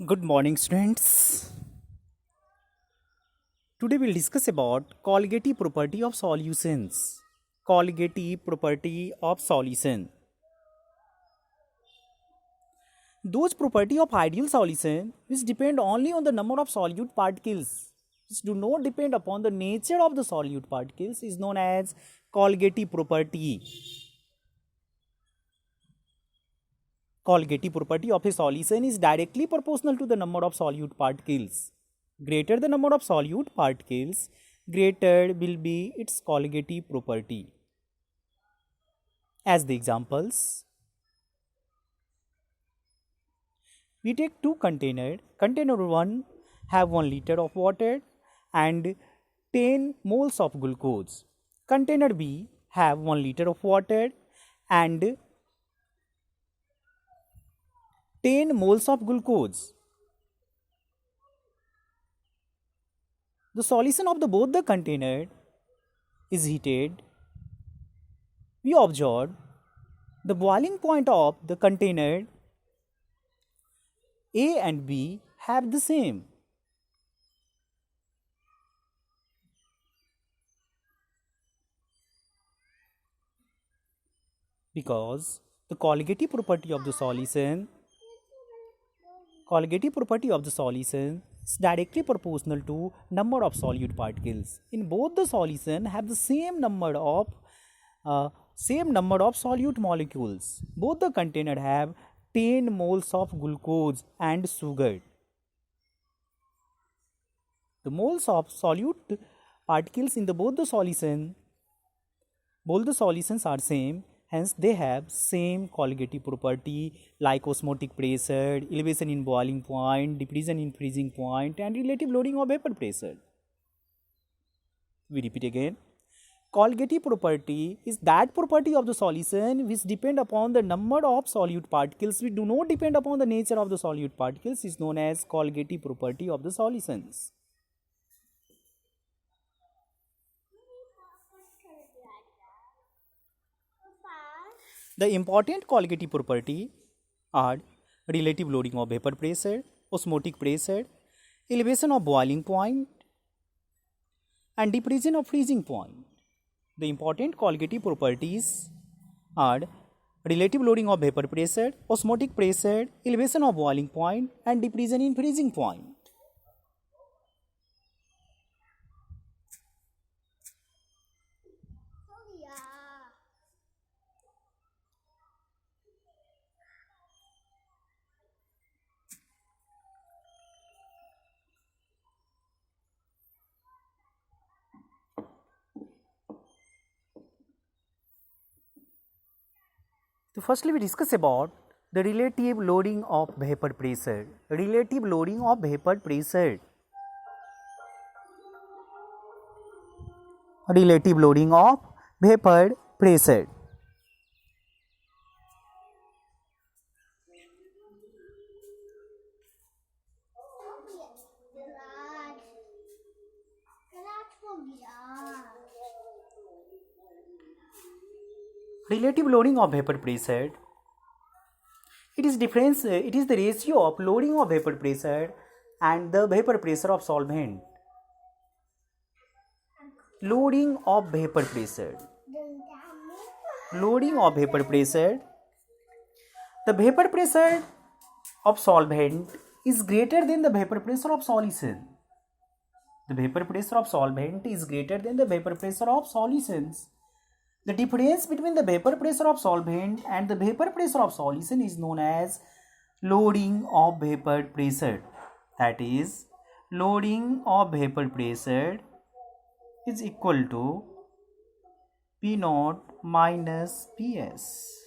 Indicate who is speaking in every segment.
Speaker 1: Good morning, students. Today we'll discuss about colligative property of solutions. Colligative property of solution. Those property of ideal solution which depend only on the number of solute particles, which do not depend upon the nature of the solute particles, is known as colligative property. Colligative property of a solution is directly proportional to the number of solute particles. Greater the number of solute particles, greater will be its colligative property. As the examples, we take two containers. Container 1 have 1 liter of water and 10 moles of glucose. Container B have 1 liter of water and 10 moles of glucose. The solution of both the container is heated. We observe the boiling point of the container A and B have the same. Because the colligative property of the solution is directly proportional to number of solute particles. In both the solution have the same number of solute molecules. Both the container have 10 moles of glucose and sugar. The moles of solute particles in both the solutions are same. Hence, they have same colligative property like osmotic pressure, elevation in boiling point, diffusion in freezing point, and relative loading of vapor pressure. We repeat again. Colligative property is that property of the solution which depend upon the number of solute particles, which do not depend upon the nature of the solute particles, is known as colligative property of the solutions. The important colligative property are relative loading of vapor pressure, osmotic pressure, elevation of boiling point, and diffusion of freezing point. The important colligative properties are relative loading of vapor pressure, osmotic pressure, elevation of boiling point, and diffusion in freezing point. So firstly we discuss about the relative loading of vapor pressure. Relative loading of vapor pressure. Relative loading of vapor pressure. Relative loading of vapor pressure. It is the ratio of loading of vapor pressure and the vapor pressure of solvent. Loading of vapor pressure. Loading of vapor pressure. The vapor pressure of solvent is greater than the vapor pressure of solution. The vapor pressure of solvent is greater than the vapor pressure of solutions. The difference between the vapor pressure of solvent and the vapor pressure of solution is known as loading of vapor pressure. That is, loading of vapor pressure is equal to P naught minus Ps.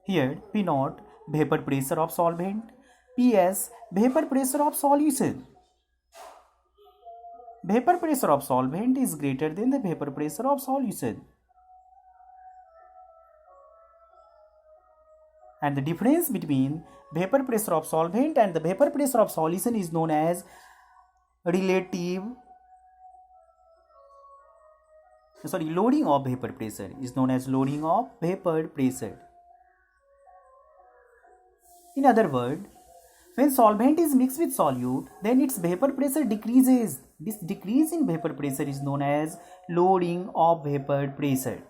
Speaker 1: Here P naught vapor pressure of solvent, Ps vapor pressure of solution. Vapor pressure of solvent is greater than the vapor pressure of solution. And the difference between vapor pressure of solvent and the vapor pressure of solution is known as loading of vapor pressure is known as loading of vapor pressure. In other words, When solvent is mixed with solute, then its vapor pressure decreases. This decrease in vapor pressure is known as lowering of vapor pressure.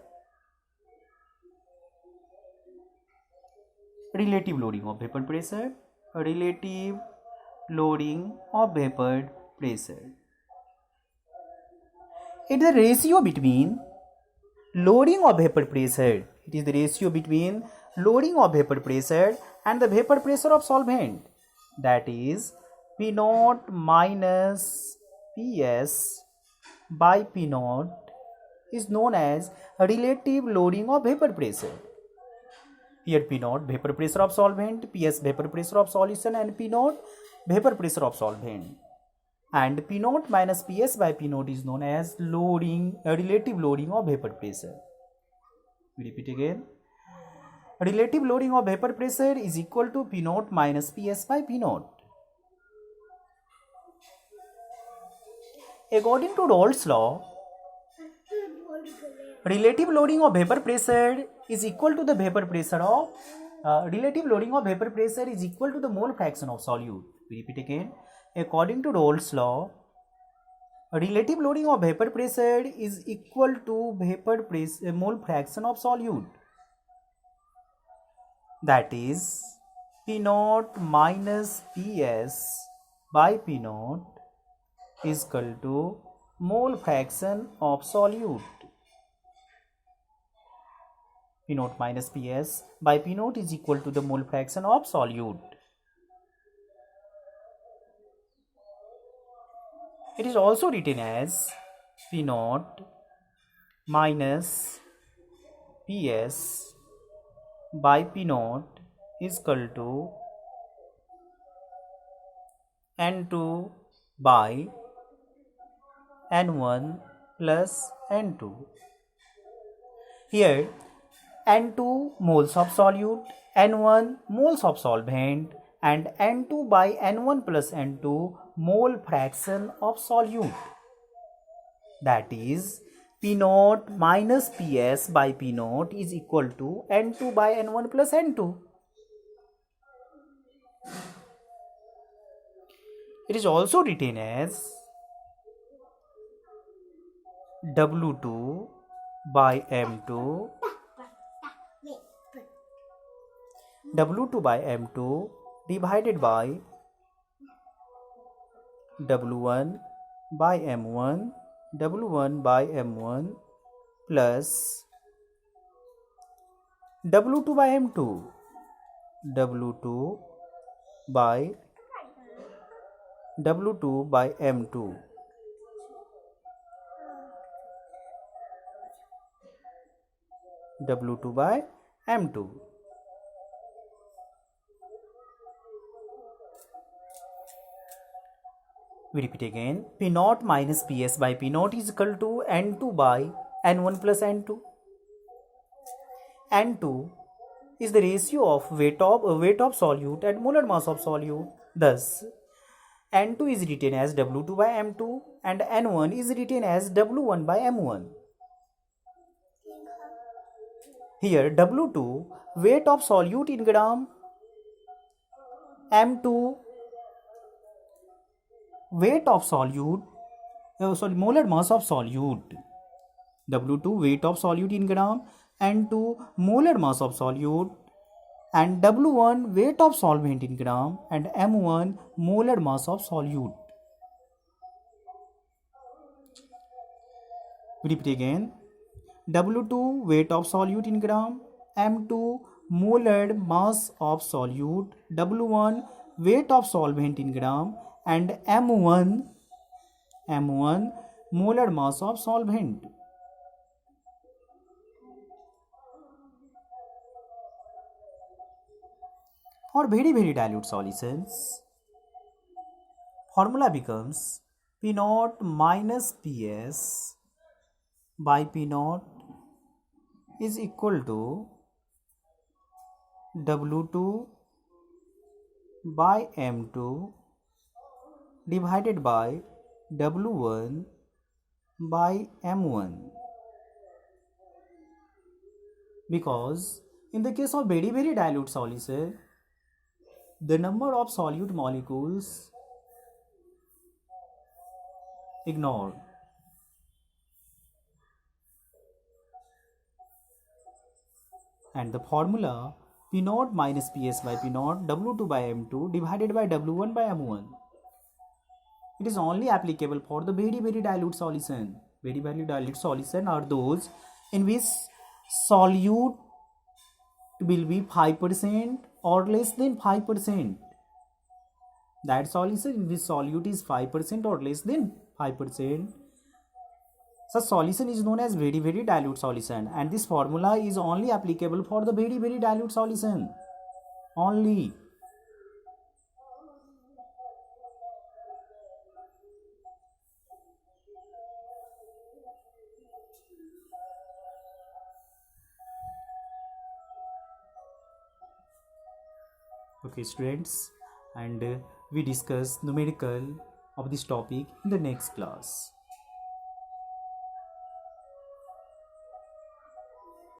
Speaker 1: Relative lowering of vapor pressure. Relative lowering of vapor pressure. It is the ratio between lowering of vapor pressure. It is the ratio between lowering of vapor pressure and the vapor pressure of solvent. That is P naught minus Ps by P naught is known as relative lowering of vapor pressure. Here P naught vapor pressure of solvent, Ps vapor pressure of solution, and P naught vapor pressure of solvent. And P naught minus Ps by P naught is known as relative lowering of vapor pressure. We repeat again. Relative lowering of vapor pressure is equal to P naught minus Ps by P naught. According to Rolle's law, relative loading of vapor pressure is equal to the vapor pressure of relative loading of vapor pressure is equal to the mole fraction of solute. We repeat again. According to Rolle's law, relative loading of vapor pressure is equal to vapor pressure mole fraction of solute. That is P naught minus Ps by P naught is equal to mole fraction of solute. P naught minus Ps by P naught is equal to the mole fraction of solute. It is also written as P naught minus Ps by P naught is equal to N2 by N1 plus N2. Here N2 moles of solute, N1 moles of solvent, and N2 by N1 plus N2 mole fraction of solute. That is P naught minus Ps by P naught is equal to N2 by N1 plus N2. It is also written as W2 by M2 W2 by M2 divided by W1 by M1 W1 by M1 plus W2 by M2 W2 by W2 by M2 W2 by M2. We repeat again. P naught minus Ps by P naught is equal to N2 by N1 plus N2. N2 is the ratio of weight of solute and molar mass of solute. Thus, N2 is written as W2 by M2 and N1 is written as W1 by M1. Here W2 weight of solute in gram, M2 weight of solute, molar mass of solute. W2 weight of solute in gram, N2 molar mass of solute, and W1 weight of solvent in gram, and M1 molar mass of solute. Repeat again. W2 weight of solute in gram, M2 molar mass of solute, W1 weight of solvent in gram, and M1 molar mass of solvent. For very dilute solutions, formula becomes P naught minus Ps by P naught is equal to W2 by M2 divided by W1 by M1. Because in the case of very dilute solution, the number of solute molecules ignored. And the formula P naught minus Ps by P naught W2 by M2 divided by W1 by M1. It is only applicable for the very dilute solution. Very dilute solution are those in which solute will be 5% or less than 5%. That solution in which solute is 5% or less than 5%. Such solution is known as very dilute solution, and this formula is only applicable for the very dilute solution only. Okay students, and we discuss numerical of this topic in the next class.